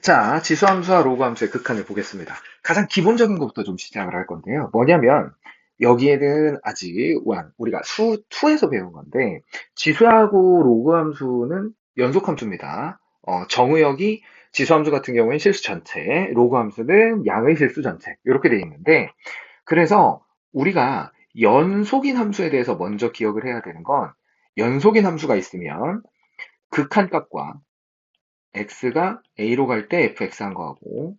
자, 지수함수와 로그함수의 극한을 보겠습니다. 가장 기본적인 것부터 좀 시작을 할 건데요. 뭐냐면, 여기에는 아직 우리가 수 2에서 배운 건데, 지수하고 로그함수는 연속함수입니다. 정의역이 지수함수 같은 경우에는 실수 전체, 로그함수는 양의 실수 전체, 이렇게 돼 있는데, 그래서 우리가 연속인 함수에 대해서 먼저 기억을 해야 되는 건, 연속인 함수가 있으면 극한값과 x가 a로 갈 때 fx 한 거하고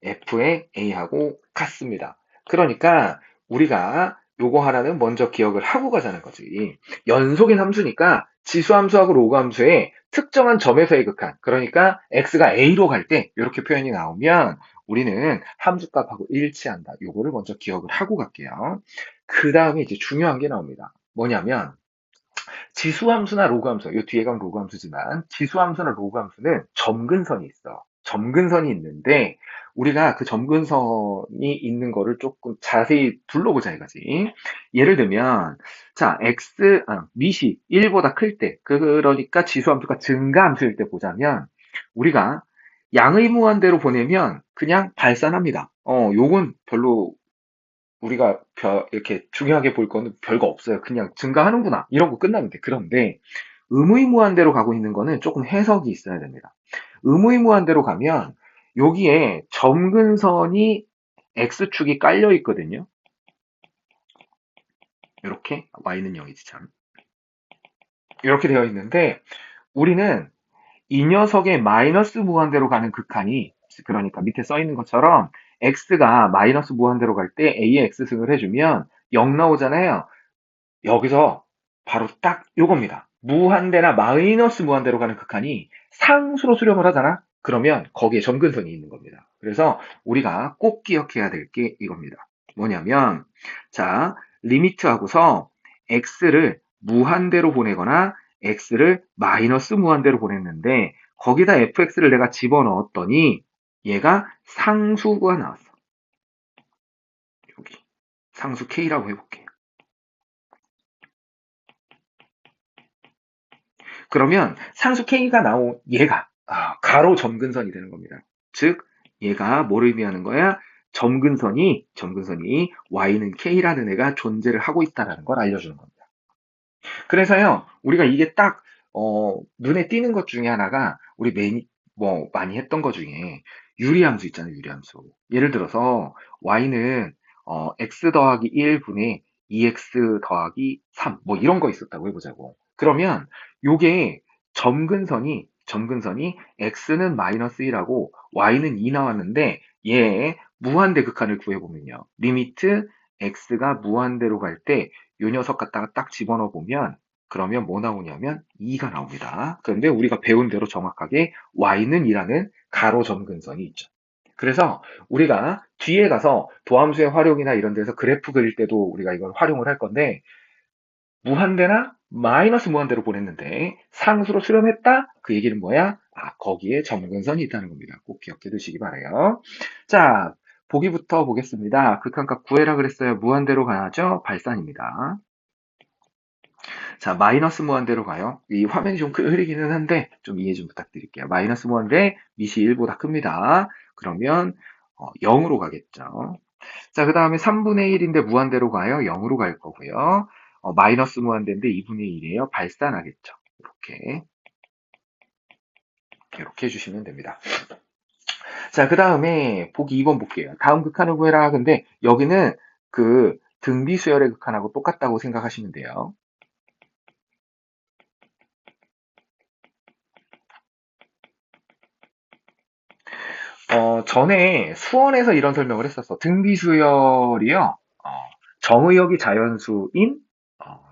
f의 a하고 같습니다. 그러니까 우리가 요거 하나는 먼저 기억을 하고 가자는 거지. 연속인 함수니까 지수함수하고 로그함수의 특정한 점에서의 극한. 그러니까 x가 a로 갈 때 이렇게 표현이 나오면 우리는 함수값하고 일치한다. 요거를 먼저 기억을 하고 갈게요. 그 다음에 이제 중요한 게 나옵니다. 뭐냐면 지수함수나 로그함수, 요 뒤에 가면 로그함수지만 지수함수나 로그함수는 점근선이 있어. 점근선이 있는데 우리가 그 점근선이 있는 거를 조금 자세히 둘러보자 이거지. 예를 들면 자 밑이 1보다 클 때, 그러니까 지수함수가 증가함수일 때 보자면 우리가 양의 무한대로 보내면 그냥 발산합니다. 요건 별로 우리가 이렇게 중요하게 볼 거는 별거 없어요. 그냥 증가하는구나. 이러고 끝나면 돼. 그런데 의무의무한대로 가고 있는 거는 조금 해석이 있어야 됩니다. 의무의무한대로 가면 여기에 점근선이 X축이 깔려 있거든요. 이렇게 Y는 0이지 참. 이렇게 되어 있는데 우리는 이 녀석의 마이너스 무한대로 가는 극한이, 그러니까 밑에 써 있는 것처럼 x가 마이너스 무한대로 갈 때 a의 x승을 해주면 0 나오잖아요. 여기서 바로 딱 요겁니다. 무한대나 마이너스 무한대로 가는 극한이 상수로 수렴을 하잖아? 그러면 거기에 점근선이 있는 겁니다. 그래서 우리가 꼭 기억해야 될 게 이겁니다. 뭐냐면, 자, 리미트 하고서 x를 무한대로 보내거나 x를 마이너스 무한대로 보냈는데 거기다 fx를 내가 집어넣었더니 얘가 상수가 나왔어. 여기 상수 k라고 해볼게. 그러면 상수 k가 나온 얘가 가로 점근선이 되는 겁니다. 즉 얘가 뭘 의미하는 거야? 점근선이 y는 k라는 애가 존재를 하고 있다는 걸 알려주는 겁니다. 그래서요 우리가 이게 딱 눈에 띄는 것 중에 하나가 우리 뭐 많이 했던 것 중에 유리함수 있잖아요. 유리함수. 예를 들어서 y는 x 더하기 1분의 2x 더하기 3 뭐 이런 거 있었다고 해보자고. 그러면 요게 점근선이 x는 마이너스 1하고 y는 2 나왔는데 얘 무한대 극한을 구해보면요. 리미트 x가 무한대로 갈 때 요 녀석 갖다가 딱 집어넣어 보면 그러면 뭐 나오냐면 2가 나옵니다. 그런데 우리가 배운 대로 정확하게 y는 2라는 가로 점근선이 있죠. 그래서 우리가 뒤에 가서 도함수의 활용이나 이런 데서 그래프 그릴 때도 우리가 이걸 활용을 할 건데 무한대나 마이너스 무한대로 보냈는데 상수로 수렴했다? 그 얘기는 뭐야? 거기에 점근선이 있다는 겁니다. 꼭 기억해 두시기 바라요. 자, 보기부터 보겠습니다. 극한값 구해라 그랬어요. 무한대로 가야죠? 발산입니다. 자, 마이너스 무한대로 가요. 이 화면이 좀 흐리기는 한데 좀 이해 좀 부탁드릴게요. 마이너스 무한대 밑이 1보다 큽니다. 그러면 0으로 가겠죠. 자, 그 다음에 3분의 1인데 무한대로 가요. 0으로 갈 거고요. 마이너스 무한대인데 2분의 1이에요. 발산하겠죠. 이렇게 해주시면 됩니다. 자, 그 다음에 보기 2번 볼게요. 다음 극한을 구해라. 근데 여기는 그 등비수열의 극한하고 똑같다고 생각하시면 돼요. 전에 수원에서 이런 설명을 했었어. 등비수열이요. 정의역이 자연수인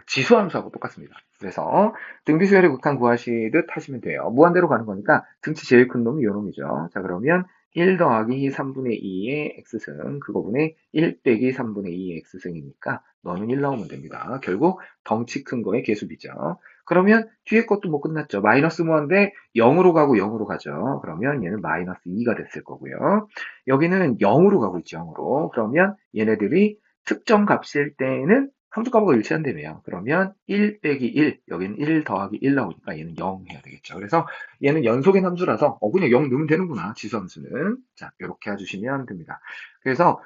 지수함수하고 똑같습니다. 그래서 등비수열의 극한 구하시듯 하시면 돼요. 무한대로 가는 거니까 등치 제일 큰 놈이 요 놈이죠. 자, 그러면 1 더하기 3분의 2의 x승 그거분의 1 빼기 3분의 2의 x승이니까 너는 1 나오면 됩니다. 결국 덩치 큰 거의 개수비죠. 그러면 뒤에 것도 뭐 끝났죠. 마이너스 무한대 0으로 가고 0으로 가죠. 그러면 얘는 마이너스 2가 됐을 거고요. 여기는 0으로 가고 있죠. 0으로. 그러면 얘네들이 특정 값일 때는 함수 값하고 일치한다며요. 그러면 1 빼기 1, 여기는 1 더하기 1 나오니까 얘는 0 해야 되겠죠. 그래서 얘는 연속인 함수라서 그냥 0 넣으면 되는구나. 지수함수는. 자, 이렇게 해주시면 됩니다. 그래서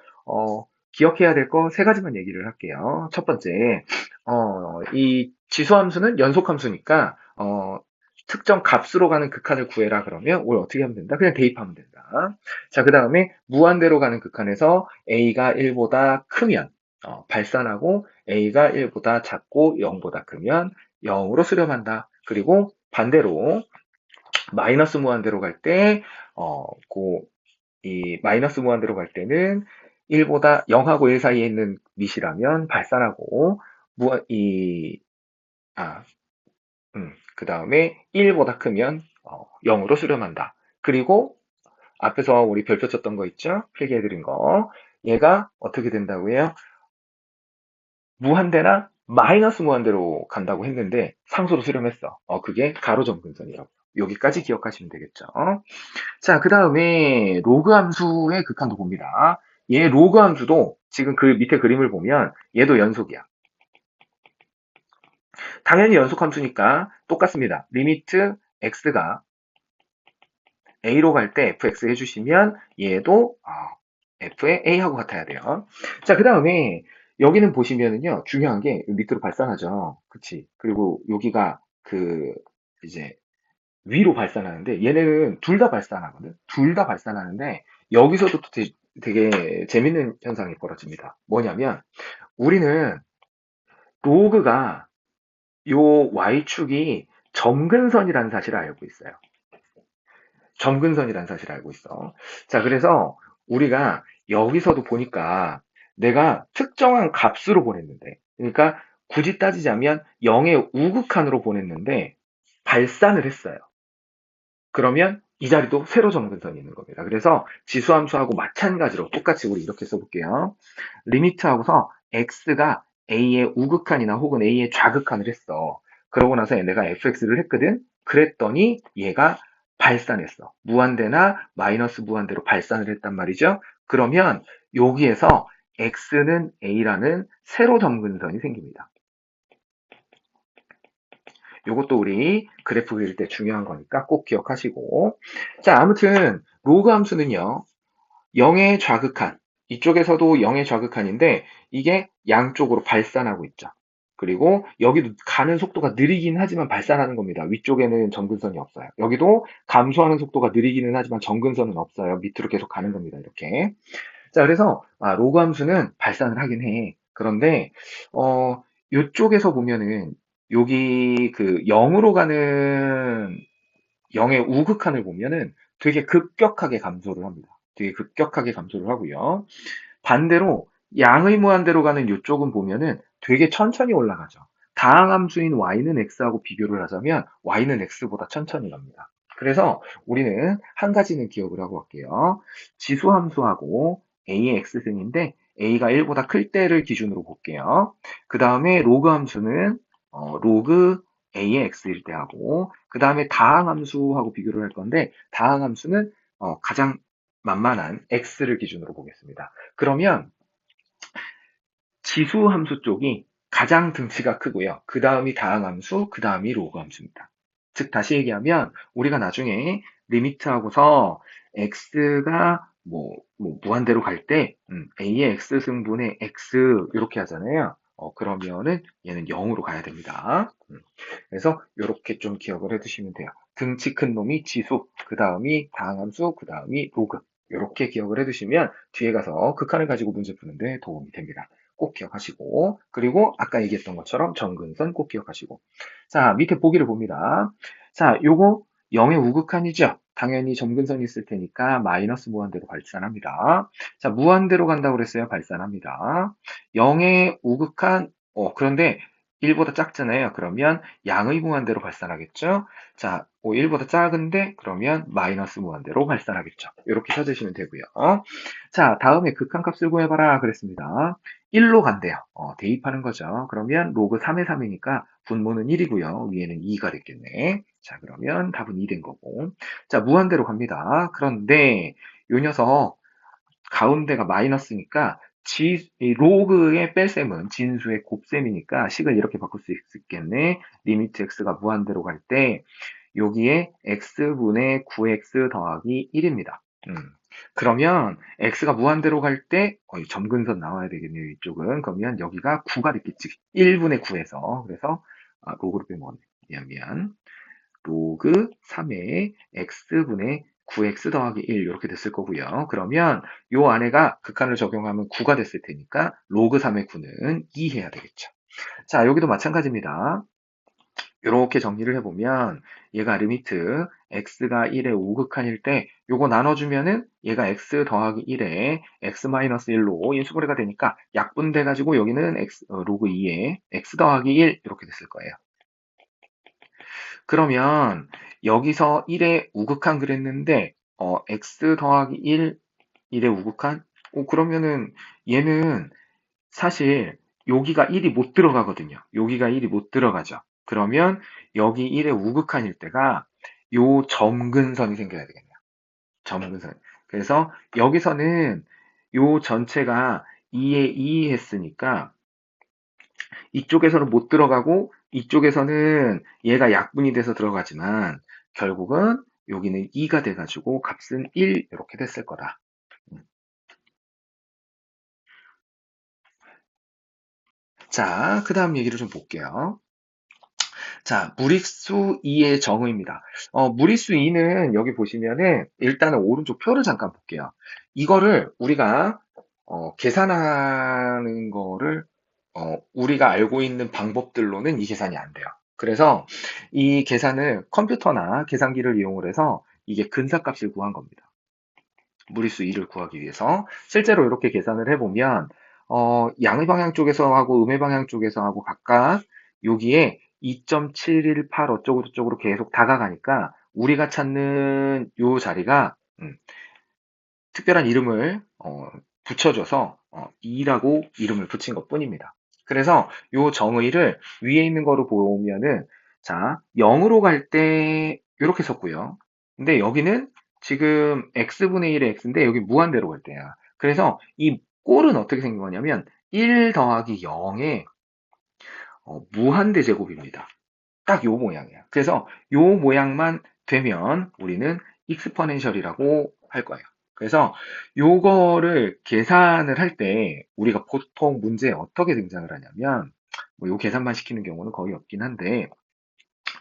기억해야 될 거 세 가지만 얘기를 할게요. 첫 번째, 이 지수함수는 연속함수니까 특정 값으로 가는 극한을 구해라 그러면 우리 어떻게 하면 된다? 그냥 대입하면 된다. 자, 그 다음에 무한대로 가는 극한에서 a가 1보다 크면 발산하고 a가 1보다 작고 0보다 크면 0으로 수렴한다. 그리고 반대로 마이너스 무한대로 갈 때, 이 마이너스 무한대로 갈 때는 1보다 0하고 1 사이에 있는 밑이라면 발산하고, 이, 아, 그 다음에 1보다 크면 0으로 수렴한다. 그리고 앞에서 우리 별표 쳤던 거 있죠? 필기해드린 거. 얘가 어떻게 된다고 해요? 무한대나 마이너스 무한대로 간다고 했는데 상수로 수렴했어. 그게 가로 점근선이라고. 여기까지 기억하시면 되겠죠. 자, 그 다음에 로그 함수의 극한도 봅니다. 얘 로그 함수도 지금 그 밑에 그림을 보면 얘도 연속이야. 당연히 연속 함수니까 똑같습니다. 리미트 x가 a로 갈 때 fx 해주시면 얘도 f의 a하고 같아야 돼요. 자, 그 다음에 여기는 보시면은요, 중요한 게 밑으로 발산하죠. 그치? 그리고 여기가 이제 위로 발산하는데 얘네는 둘 다 발산하거든. 둘 다 발산하는데 여기서도 또 되게 재밌는 현상이 벌어집니다. 뭐냐면 우리는 로그가 요 y축이 점근선이라는 사실을 알고 있어요. 점근선이라는 사실을 알고 있어. 자, 그래서 우리가 여기서도 보니까 내가 특정한 값으로 보냈는데, 그러니까 굳이 따지자면 0의 우극한으로 보냈는데 발산을 했어요. 그러면 이 자리도 세로 점근선이 있는 겁니다. 그래서 지수함수하고 마찬가지로 똑같이 우리 이렇게 써볼게요. 리미트하고서 x가 a의 우극한이나 혹은 a의 좌극한을 했어. 그러고 나서 얘네가 fx를 했거든. 그랬더니 얘가 발산했어. 무한대나 마이너스 무한대로 발산을 했단 말이죠. 그러면 여기에서 x는 a라는 세로 점근선이 생깁니다. 요것도 우리 그래프 그릴 때 중요한 거니까 꼭 기억하시고. 자, 아무튼 로그 함수는요. 0의 좌극한, 이쪽에서도 0의 좌극한인데 이게 양쪽으로 발산하고 있죠. 그리고 여기도 가는 속도가 느리긴 하지만 발산하는 겁니다. 위쪽에는 점근선이 없어요. 여기도 감소하는 속도가 느리기는 하지만 점근선은 없어요. 밑으로 계속 가는 겁니다. 이렇게. 자, 그래서 로그 함수는 발산을 하긴 해. 그런데 이쪽에서 보면은 여기 0으로 가는 0의 우극한을 보면은 되게 급격하게 감소를 합니다. 되게 급격하게 감소를 하고요. 반대로 양의 무한대로 가는 이쪽은 보면은 되게 천천히 올라가죠. 다항함수인 y는 x하고 비교를 하자면 y는 x보다 천천히 갑니다. 그래서 우리는 한 가지는 기억을 하고 갈게요. 지수함수하고 a의 x승인데 a가 1보다 클 때를 기준으로 볼게요. 그 다음에 로그 함수는 로그 a의 x일 때 하고 그 다음에 다항함수하고 비교를 할 건데 다항함수는 가장 만만한 x를 기준으로 보겠습니다. 그러면 지수함수 쪽이 가장 등치가 크고요. 그 다음이 다항함수, 그 다음이 로그함수입니다. 즉 다시 얘기하면 우리가 나중에 리미트하고서 x가 무한대로 갈 때 a의 x승분의 x 이렇게 하잖아요. 그러면은 얘는 0으로 가야 됩니다. 그래서 이렇게 좀 기억을 해두시면 돼요. 등치 큰 놈이 지수, 그 다음이 다항함수, 그 다음이 로그. 이렇게 기억을 해두시면 뒤에 가서 극한을 가지고 문제 푸는데 도움이 됩니다. 꼭 기억하시고, 그리고 아까 얘기했던 것처럼 점근선 꼭 기억하시고. 자, 밑에 보기를 봅니다. 자, 요거 0의 우극한이죠. 당연히 점근선이 있을 테니까 마이너스 무한대로 발산합니다. 자, 무한대로 간다고 그랬어요. 발산합니다. 0의 우극한, 그런데 1보다 작잖아요. 그러면 양의 무한대로 발산하겠죠. 자, 1보다 작은데 그러면 마이너스 무한대로 발산하겠죠. 이렇게 찾으시면 되고요. 자, 다음에 극한값을 구해봐라 그랬습니다. 1로 간대요. 대입하는 거죠. 그러면 로그 3의 3이니까 분모는 1이고요. 위에는 2가 됐겠네. 자, 그러면 답은 2 된 거고. 자, 무한대로 갑니다. 그런데 요 녀석 가운데가 마이너스니까 이 로그의 뺄셈은 진수의 곱셈이니까 식을 이렇게 바꿀 수 있겠네. 리미트 x가 무한대로 갈 때 여기에 x분의 9x 더하기 1입니다. 그러면 x가 무한대로 갈 때 점근선 나와야 되겠네요. 이쪽은. 그러면 여기가 9가 됐겠지. 1분의 9에서. 그래서 로그를 빼면 미안. 로그 3의 x분의 9x 더하기 1 이렇게 됐을 거고요. 그러면 요 안에가 극한을 적용하면 9가 됐을 테니까 로그 3의 9는 2 해야 되겠죠. 자, 여기도 마찬가지입니다. 이렇게 정리를 해보면 얘가 리미트 x가 1의 5극한일 때 요거 나눠주면은 얘가 x 더하기 1에 x-1로 인수분해가 되니까 약분돼가지고 여기는 로그 2에 x 더하기 1 이렇게 됐을 거예요. 그러면 여기서 1의 우극한 그랬는데 x 더하기 1, 1의 우극한? 그러면은 얘는 사실 여기가 1이 못 들어가거든요. 여기가 1이 못 들어가죠. 그러면 여기 1의 우극한일 때가 요 점근선이 생겨야 되겠네요. 점근선. 그래서 여기서는 요 전체가 2에 2 했으니까 이쪽에서는 못 들어가고 이쪽에서는 얘가 약분이 돼서 들어가지만 결국은 여기는 2가 돼가지고 값은 1 이렇게 됐을 거다. 자, 그 다음 얘기를 좀 볼게요. 자, 무리수 2의 정의입니다. 무리수 2는 여기 보시면은 일단은 오른쪽 표를 잠깐 볼게요. 이거를 우리가 계산하는 거를 우리가 알고 있는 방법들로는 이 계산이 안 돼요. 그래서 이 계산을 컴퓨터나 계산기를 이용을 해서 이게 근사값을 구한 겁니다. 무리수 2를 구하기 위해서 실제로 이렇게 계산을 해보면 양의 방향 쪽에서 하고 음의 방향 쪽에서 하고 각각 여기에 2.718 어쩌고 저쩌고로 계속 다가가니까 우리가 찾는 요 자리가 특별한 이름을 붙여줘서 2라고 이름을 붙인 것 뿐입니다. 그래서 요 정의를 위에 있는 거로 보면은 자 0으로 갈 때 이렇게 썼고요. 근데 여기는 지금 x분의 1의 x인데 여기 무한대로 갈 때야. 그래서 이 꼴은 어떻게 생긴 거냐면 1 더하기 0의 무한대 제곱입니다. 딱 요 모양이야. 그래서 요 모양만 되면 우리는 익스포넨셜이라고 할 거예요. 그래서 요거를 계산을 할 때 우리가 보통 문제에 어떻게 등장을 하냐면 요 계산만 시키는 경우는 거의 없긴 한데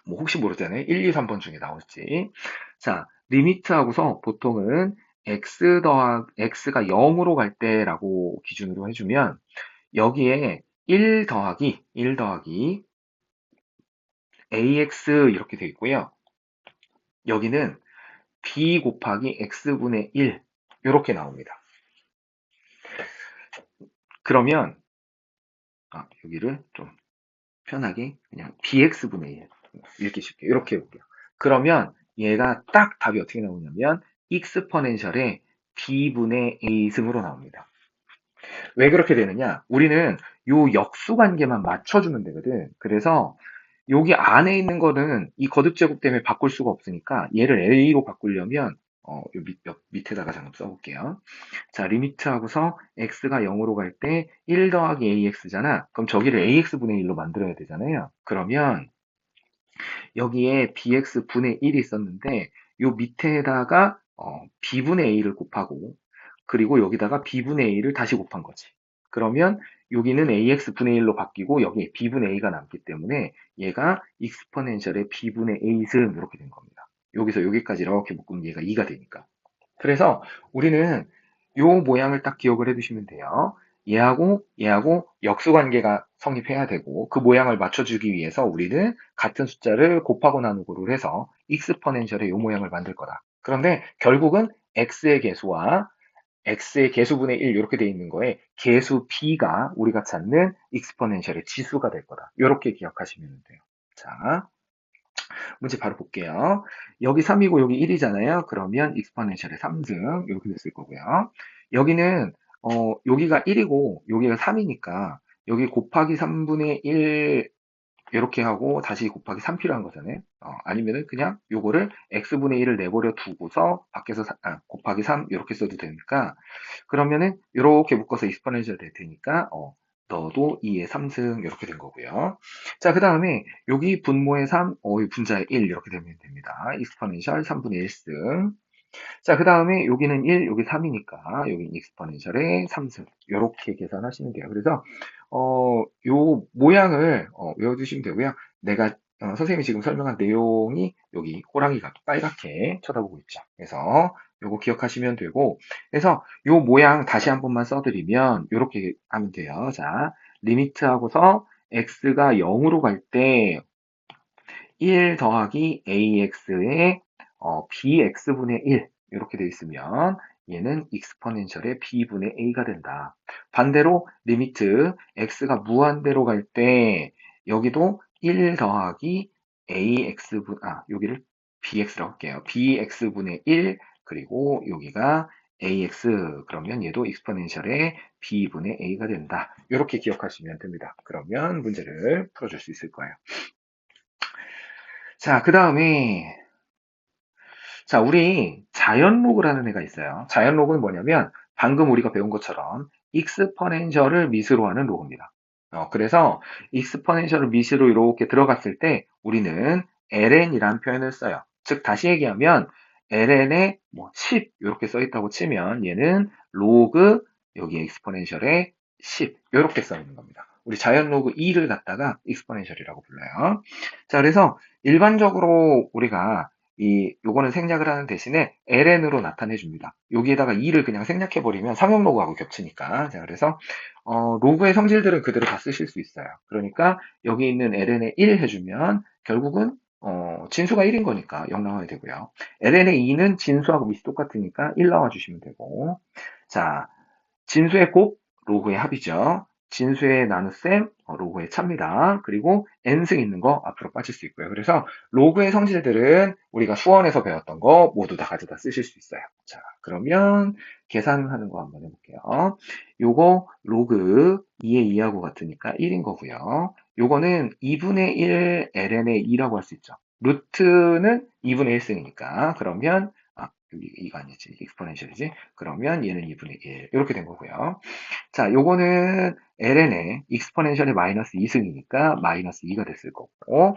뭐 혹시 모르잖아요. 1, 2, 3번 중에 나올지. 자, 리미트 하고서 보통은 x가 0으로 갈 때라고 기준으로 해주면 여기에 1 더하기 ax 이렇게 되어 있고요. 여기는 b 곱하기 x분의 1 이렇게 나옵니다. 그러면 여기를 좀 편하게 그냥 bx분의 1 읽기 쉽게 이렇게 해볼게요. 그러면 얘가 딱 답이 어떻게 나오냐면 익스포넨셜의 b분의 a승으로 나옵니다. 왜 그렇게 되느냐? 우리는 요 역수관계만 맞춰주면 되거든. 그래서 여기 안에 있는 거는 이 거듭제곱 때문에 바꿀 수가 없으니까 얘를 a로 바꾸려면 요 밑에다가 잠깐 써볼게요. 자, 리미트 하고서 x가 0으로 갈 때 1 더하기 ax잖아. 그럼 저기를 ax분의 1로 만들어야 되잖아요. 그러면 여기에 bx분의 1이 있었는데 요 밑에다가 b분의 a를 곱하고 그리고 여기다가 b분의 a를 다시 곱한 거지. 그러면 여기는 ax분의 1로 바뀌고 여기에 b분의 a가 남기 때문에 얘가 익스포넨셜의 b분의 a승 이렇게 된 겁니다. 여기서 여기까지 이렇게 묶으면 얘가 2가 되니까. 그래서 우리는 요 모양을 딱 기억을 해두시면 돼요. 얘하고 역수관계가 성립해야 되고 그 모양을 맞춰주기 위해서 우리는 같은 숫자를 곱하고 나누고를 해서 익스포넨셜의 요 모양을 만들 거다. 그런데 결국은 x의 개수와 x의 개수분의 1 이렇게 돼 있는 거에 개수 b가 우리가 찾는 익스포넨셜의 지수가 될 거다. 이렇게 기억하시면 돼요. 자, 문제 바로 볼게요. 여기 3이고 여기 1이잖아요. 그러면 익스포넨셜의 3승 이렇게 됐을 거고요. 여기는 여기가 1이고 여기가 3이니까 여기 곱하기 3분의 1 이렇게 하고 다시 곱하기 3 필요한 거잖아요. 아니면은 그냥 요거를 x분의 1을 내버려 두고서 밖에서 곱하기 3 이렇게 써도 되니까 그러면은 이렇게 묶어서 익스포넨셜 될 테니까 넣어도 2의 3승 이렇게 된 거고요. 자, 그 다음에 여기 분모의 3, 이 분자의 1 이렇게 되면 됩니다. 익스포넨셜 3분의 1승. 자, 그 다음에 여기는 1, 여기 3이니까 여기 익스포넨셜의 3승 이렇게 계산하시면 돼요. 그래서 요 모양을 외워두시면 되고요. 내가 선생님이 지금 설명한 내용이 여기 호랑이가 빨갛게 쳐다보고 있죠. 그래서 요거 기억하시면 되고 그래서 요 모양 다시 한 번만 써드리면 이렇게 하면 돼요. 자, 리미트 하고서 x가 0으로 갈 때 1 더하기 ax의 bx분의 1 이렇게 되어 있으면 얘는 익스포넨셜의 b분의 a가 된다. 반대로 리미트 x가 무한대로 갈 때 여기도 1 더하기 여기를 bx라고 할게요. bx분의 1 그리고 여기가 ax 그러면 얘도 익스포넨셜의 b분의 a가 된다. 이렇게 기억하시면 됩니다. 그러면 문제를 풀어줄 수 있을 거예요. 자, 그 다음에 자, 우리 자연 로그라는 애가 있어요. 자연 로그는 뭐냐면 방금 우리가 배운 것처럼 익스포넨셜을 미스로 하는 로그입니다. 그래서 익스포넨셜을 미스로 이렇게 들어갔을 때 우리는 ln이라는 표현을 써요. 즉 다시 얘기하면 ln에 뭐 10 이렇게 써 있다고 치면 얘는 로그 여기 익스포넨셜에 10 이렇게 써 있는 겁니다. 우리 자연 로그 2를 갖다가 익스포넨셜이라고 불러요. 자, 그래서 일반적으로 우리가 요거는 생략을 하는 대신에 ln으로 나타내 줍니다. 여기에다가 2를 그냥 생략해 버리면 상용 로그하고 겹치니까. 자, 그래서 로그의 성질들은 그대로 다 쓰실 수 있어요. 그러니까 여기 있는 ln에 1 해주면 결국은 진수가 1인 거니까 0 나와야 되고요. ln의 2는 진수하고 미시 똑같으니까 1 나와 주시면 되고. 자, 진수의 곱, 로그의 합이죠. 진수의 나눗셈, 로그의 차입니다. 그리고 n승 있는 거 앞으로 빠질 수 있고요. 그래서 로그의 성질들은 우리가 수원에서 배웠던 거 모두 다 가져다 쓰실 수 있어요. 자, 그러면 계산하는 거 한번 해볼게요. 요거 로그 2의 2하고 같으니까 1인 거고요. 요거는 2분의 1 ln의 2라고 할 수 있죠. 루트는 2분의 1승이니까 그러면 여기 2가 아니지. 익스포넨셜이지. 그러면 얘는 2분의 1. 이렇게 된 거고요. 자, 요거는 ln의 익스포넨셜의 마이너스 2승이니까 마이너스 2가 됐을 거고,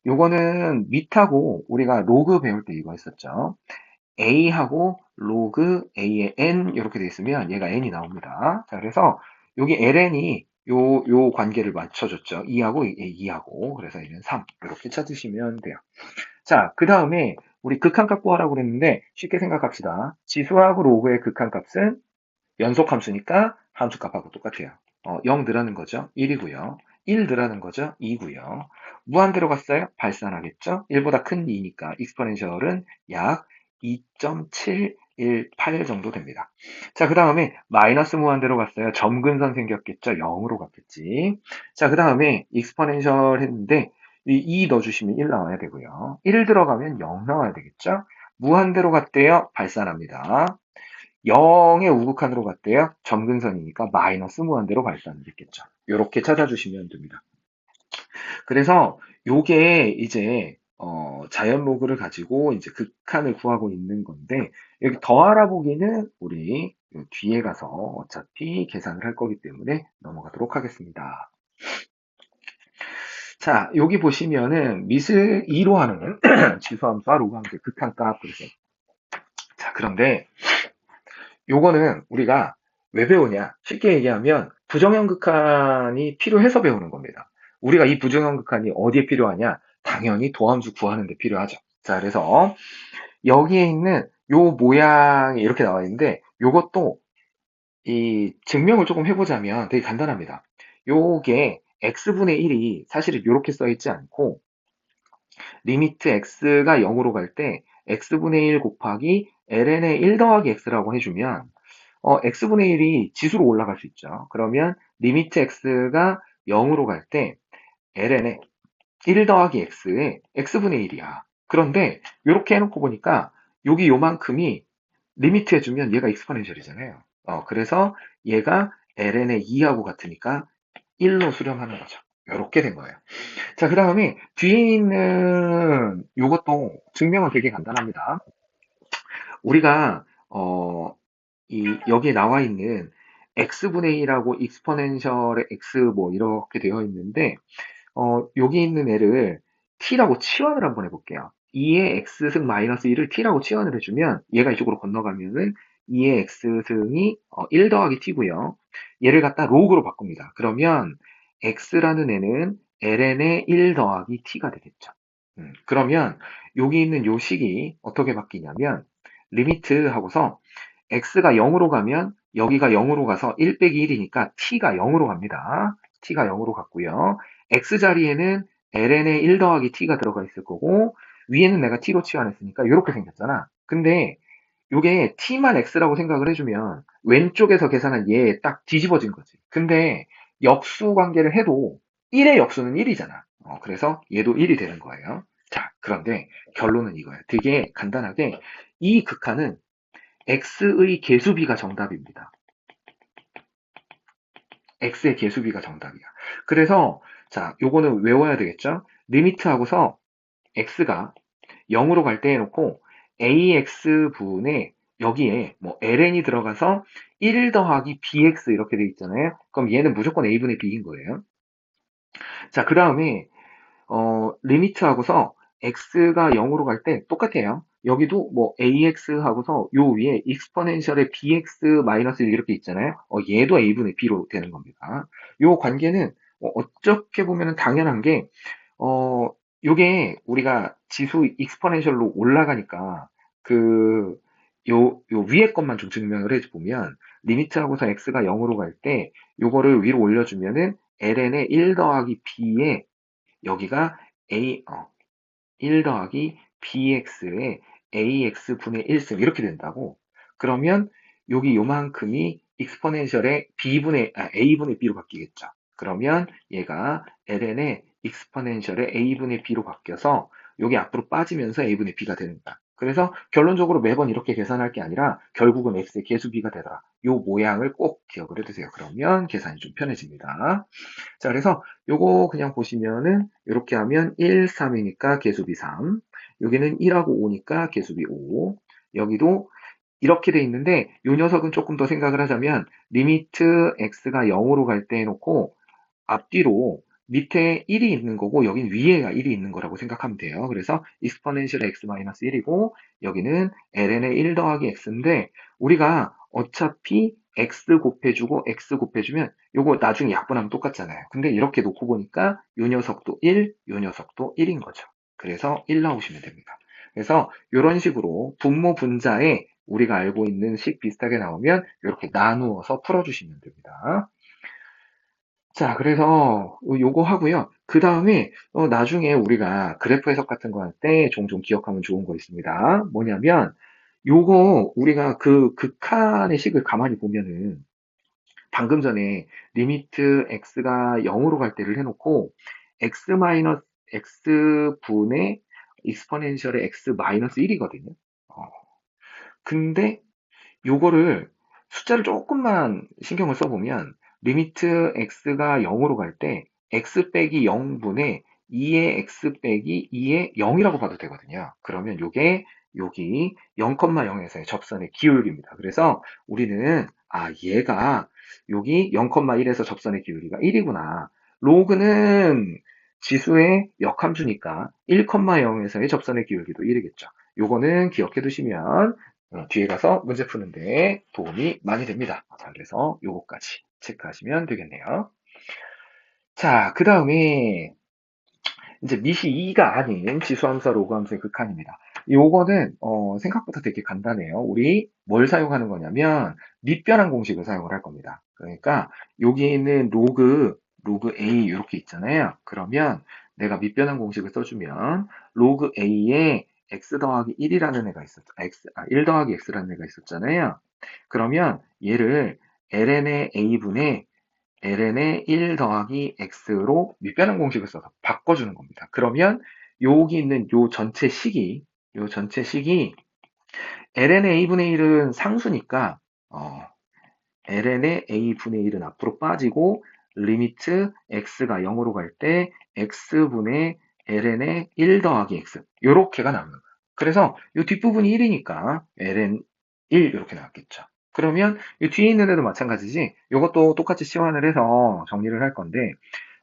요거는 밑하고 우리가 로그 배울 때 이거 했었죠. a하고 로그 a의 n 이렇게 돼 있으면 얘가 n이 나옵니다. 자, 그래서 여기 ln이 요 관계를 맞춰줬죠. 2하고 2하고. 그래서 얘는 3. 이렇게 찾으시면 돼요. 자, 그 다음에 우리 극한값 구하라고 그랬는데 쉽게 생각합시다. 지수하고 로그의 극한값은 연속함수니까 함수값하고 똑같아요. 0 늘하는 거죠. 1이고요. 1 늘하는 거죠. 2고요. 무한대로 갔어요. 발산하겠죠. 1보다 큰 2니까 익스포넨셜은 약 2.718 정도 됩니다. 자, 그 다음에 마이너스 무한대로 갔어요. 점근선 생겼겠죠. 0으로 갔겠지. 자, 그 다음에 익스포넨셜 했는데 2 넣어주시면 1 나와야 되고요. 1 들어가면 0 나와야 되겠죠. 무한대로 갔대요. 발산합니다. 0의 우극한으로 갔대요. 점근선이니까 마이너스 무한대로 발산됐겠죠. 이렇게 찾아주시면 됩니다. 그래서 요게 이제 자연 로그를 가지고 이제 극한을 구하고 있는 건데 여기 더 알아보기는 우리 뒤에 가서 어차피 계산을 할 거기 때문에 넘어가도록 하겠습니다. 자, 여기 보시면은 미스 2로 하는 지수함수와 로그함수의 극한값 그래서 자, 그런데 요거는 우리가 왜 배우냐? 쉽게 얘기하면 부정형 극한이 필요해서 배우는 겁니다. 우리가 이 부정형 극한이 어디에 필요하냐? 당연히 도함수 구하는 데 필요하죠. 자, 그래서 여기에 있는 요 모양이 이렇게 나와 있는데 요것도 이 증명을 조금 해보자면 되게 간단합니다. 요게 x분의 1이 사실은 이렇게 써 있지 않고 리미트 x가 0으로 갈 때 x분의 1 곱하기 ln의 1 더하기 x라고 해주면 x분의 1이 지수로 올라갈 수 있죠. 그러면 리미트 x가 0으로 갈 때 ln의 1 더하기 x의 x분의 1이야. 그런데 이렇게 해놓고 보니까 여기 요만큼이 리미트 해주면 얘가 익스포넨셜이잖아요. 그래서 얘가 ln의 2하고 같으니까 1로 수렴하는 거죠. 이렇게 된 거예요. 자, 그 다음에 뒤에 있는 요것도 증명은 되게 간단합니다. 우리가 여기에 나와 있는 x분의 1하고 익스포넨셜의 x 뭐 이렇게 되어 있는데 여기 있는 애를 t라고 치환을 한번 해볼게요. 2의 x승 마이너스 1을 t라고 치환을 해주면 얘가 이쪽으로 건너가면은 2의 x승이 1 더하기 t고요. 얘를 갖다 로그로 바꿉니다. 그러면 x라는 애는 ln의 1 더하기 t가 되겠죠. 그러면 여기 있는 요 식이 어떻게 바뀌냐면 리미트 하고서 x가 0으로 가면 여기가 0으로 가서 1 빼기 1이니까 t가 0으로 갑니다. t가 0으로 갔고요. x 자리에는 ln의 1 더하기 t가 들어가 있을 거고 위에는 내가 t로 치환했으니까 이렇게 생겼잖아. 근데 이게 t만 x라고 생각을 해주면 왼쪽에서 계산한 얘에 딱 뒤집어진 거지. 근데 역수 관계를 해도 1의 역수는 1이잖아. 그래서 얘도 1이 되는 거예요. 자, 그런데 결론은 이거예요. 되게 간단하게 이 극한은 x의 개수비가 정답입니다. x의 개수비가 정답이야. 그래서 자, 요거는 외워야 되겠죠? 리미트 하고서 x가 0으로 갈 때 해놓고 ax분의 여기에 뭐 ln이 들어가서 1 더하기 bx 이렇게 돼 있잖아요. 그럼 얘는 무조건 a분의 b인 거예요. 자, 그 다음에 리미트 하고서 x가 0으로 갈 때 똑같아요. 여기도 뭐 ax 하고서 요 위에 익스포넨셜의 bx 마이너스 1 이렇게 있잖아요. 얘도 a분의 b로 되는 겁니다. 요 관계는 어떻게 보면 당연한 게 요게 우리가 지수 익스포넨셜로 올라가니까 그 요 위에 것만 좀 증명을 해보면 리미트 하고서 x가 0으로 갈 때 요거를 위로 올려주면은 ln의 1 더하기 b에 여기가 1 더하기 bx의 ax분의 1승 이렇게 된다고. 그러면 여기 요만큼이 익스포넨셜의 a분의 b로 바뀌겠죠. 그러면 얘가 ln의 익스포넨셜의 a분의 b로 바뀌어서 여기 앞으로 빠지면서 a분의 b가 되는 거야. 그래서 결론적으로 매번 이렇게 계산할 게 아니라 결국은 x의 개수비가 되더라. 요 모양을 꼭 기억을 해두세요. 그러면 계산이 좀 편해집니다. 자, 그래서 요거 그냥 보시면은 이렇게 하면 1, 3이니까 개수비 3. 여기는 1하고 5니까 개수비 5. 여기도 이렇게 돼 있는데 요 녀석은 조금 더 생각을 하자면 리미트 x가 0으로 갈 때 해놓고 앞뒤로 밑에 1이 있는 거고 여긴 위에가 1이 있는 거라고 생각하면 돼요. 그래서 익스포넨셜 x-1이고 여기는 ln의 1 더하기 x인데 우리가 어차피 x 곱해주고 x 곱해주면 요거 나중에 약분하면 똑같잖아요. 근데 이렇게 놓고 보니까 요 녀석도 1, 요 녀석도 1인 거죠. 그래서 1 나오시면 됩니다. 그래서 이런 식으로 분모 분자에 우리가 알고 있는 식 비슷하게 나오면 이렇게 나누어서 풀어주시면 됩니다. 자, 그래서 요거 하고요. 그 다음에 나중에 우리가 그래프 해석 같은 거 할 때 종종 기억하면 좋은 거 있습니다. 뭐냐면 요거 우리가 그 극한의 식을 가만히 보면은 방금 전에 리미트 x가 0으로 갈 때를 해놓고 x 마이너스 x분의 익스포넨셜의 x 마이너스 1이거든요. 근데 요거를 숫자를 조금만 신경을 써보면 리미트 x가 0으로 갈 때 x 빼기 0분의 2의 x 빼기 2의 0이라고 봐도 되거든요. 그러면 요게 여기 0,0에서의 접선의 기울기입니다. 그래서 우리는 얘가 여기 0,1에서 접선의 기울기가 1이구나. 로그는 지수의 역함수니까 1,0에서의 접선의 기울기도 1이겠죠. 요거는 기억해 두시면 뒤에 가서 문제 푸는데 도움이 많이 됩니다. 자, 그래서 요거까지 체크하시면 되겠네요. 자, 그 다음에 이제 미시 2가 아닌 지수함수와 로그함수의 극한입니다. 요거는 생각보다 되게 간단해요. 우리 뭘 사용하는 거냐면 밑변환 공식을 사용을 할 겁니다. 그러니까 여기에 있는 로그 A 이렇게 있잖아요. 그러면 내가 밑변환 공식을 써주면 로그 A에 x 더하기 1이라는 애가 있었죠. 1 더하기 x라는 애가 있었잖아요. 그러면 얘를 ln의 a분의 ln의 1 더하기 x로 밑변환 공식을 써서 바꿔주는 겁니다. 그러면 여기 있는 요 전체 식이 ln의 a분의 1은 상수니까 ln의 a분의 1은 앞으로 빠지고 리미트 x가 0으로 갈 때 x분의 ln의 1 더하기 x 요렇게가 나오는 거예요. 그래서 이 뒷부분이 1이니까 ln 1 이렇게 나왔겠죠. 그러면 이 뒤에 있는 애도 마찬가지지. 이것도 똑같이 치환을 해서 정리를 할 건데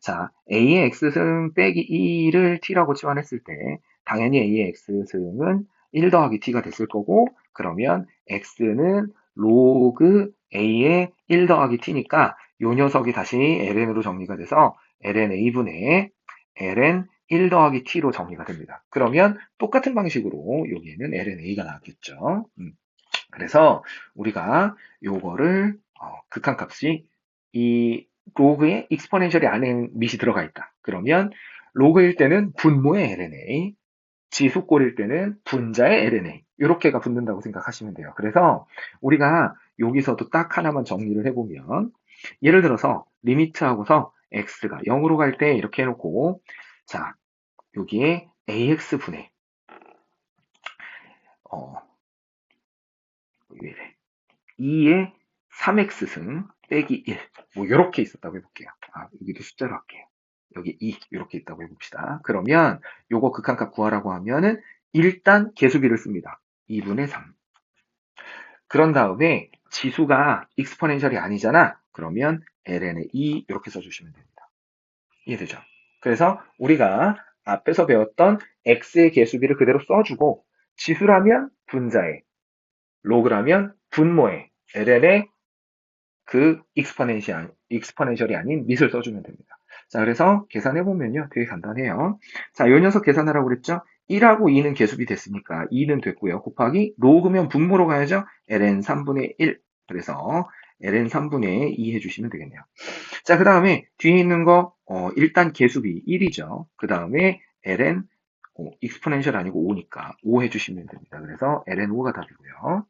자, a의 x승 빼기 2를 t라고 치환했을 때 당연히 a의 x승은 1 더하기 t가 됐을 거고 그러면 x는 로그 a의 1 더하기 t니까 요 녀석이 다시 ln으로 정리가 돼서 ln a분의 ln 1 더하기 t로 정리가 됩니다. 그러면 똑같은 방식으로 여기에는 ln a가 나왔겠죠. 그래서 우리가 요거를 극한값이 이 로그에 익스포넨셜이 안에 밑이 들어가 있다. 그러면 로그일 때는 분모의 lna, 지수꼴일 때는 분자의 lna 이렇게가 붙는다고 생각하시면 돼요. 그래서 우리가 여기서도 딱 하나만 정리를 해보면 예를 들어서 리미트하고서 x가 0으로 갈 때 이렇게 해놓고 자 여기에 ax분의 2의 3x승 빼기 1. 뭐, 이렇게 있었다고 해볼게요. 여기도 숫자로 할게요. 여기 2, 이렇게 있다고 해봅시다. 그러면 요거 극한값 구하라고 하면은 일단 계수비를 씁니다. 2분의 3. 그런 다음에 지수가 익스포넨셜이 아니잖아. 그러면 ln의 2 이렇게 써주시면 됩니다. 이해되죠? 그래서 우리가 앞에서 배웠던 x의 계수비를 그대로 써주고 지수라면 분자에 로그라면 분모에 ln의 그 익스포넨셜이 아닌 밑을 써주면 됩니다. 자, 그래서 계산해보면요. 되게 간단해요. 자, 요 녀석 계산하라고 그랬죠? 1하고 2는 계수비 됐으니까 2는 됐고요. 곱하기 로그면 분모로 가야죠? ln 3분의 1. 그래서 ln 3분의 2 해주시면 되겠네요. 자, 그 다음에 뒤에 있는 거 일단 계수비 1이죠. 그 다음에 ln 익스포넨셜 아니고 5니까 5 해주시면 됩니다. 그래서 ln5가 답이고요.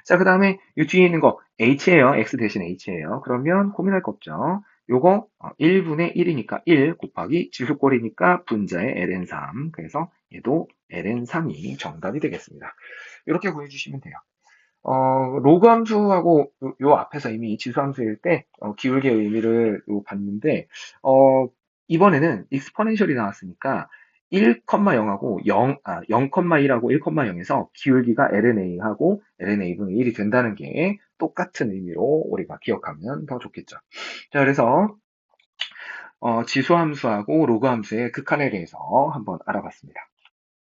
자, 그 다음에 이 뒤에 있는 거 h예요. x 대신 h예요. 그러면 고민할 거 없죠. 요거 1분의 1이니까 1 곱하기 지수꼴이니까 분자의 ln3. 그래서 얘도 ln3이 정답이 되겠습니다. 이렇게 구해주시면 돼요. 로그 함수하고 요 앞에서 이미 지수 함수일 때 기울기의 의미를 봤는데 이번에는 익스포넨셜이 나왔으니까 1,0하고 0,1하고 1,0에서 기울기가 lna하고 lna분의 1이 된다는 게 똑같은 의미로 우리가 기억하면 더 좋겠죠. 자, 그래서 지수 함수하고 로그 함수의 극한에 대해서 한번 알아봤습니다.